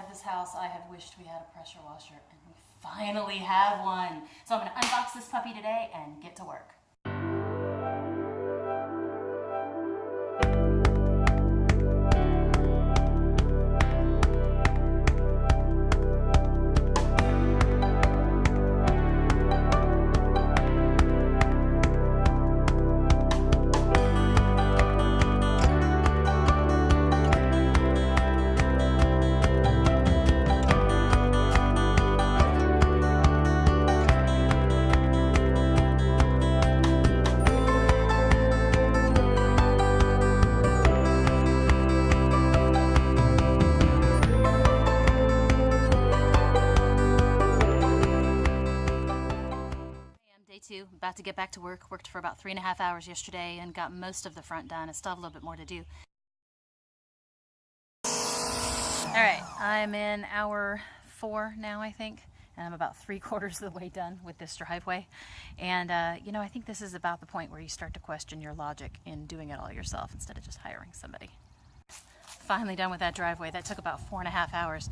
at this house, I have wished we had a pressure washer, and we finally have one. So I'm going to unbox this puppy today and get to work. About to get back to work. Worked for about 3.5 hours yesterday and got most of the front done. I still have a little bit more to do. Alright, I'm in hour 4 now, I think, and I'm about 3/4 of the way done with this driveway. And you know, I think this is about the point where you start to question your logic in doing it all yourself instead of just hiring somebody. Finally done with that driveway. That took about 4.5 hours,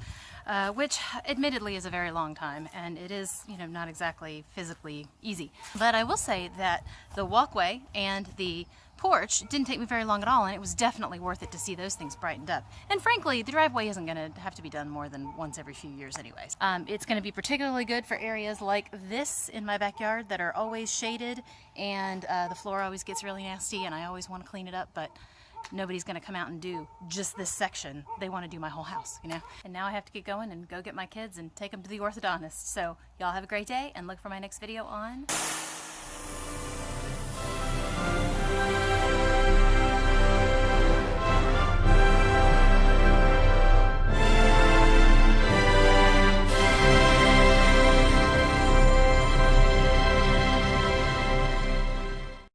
which admittedly is a very long time, and it is, you know, not exactly physically easy. But I will say that the walkway and the porch didn't take me very long at all, and it was definitely worth it to see those things brightened up. And frankly, the driveway isn't going to have to be done more than once every few years anyways. It's going to be particularly good for areas like this in my backyard that are always shaded, and the floor always gets really nasty, and I always want to clean it up, but nobody's going to come out and do just this section. They want to do my whole house, you know? And now I have to get going and go get my kids and take them to the orthodontist. So y'all have a great day and look for my next video on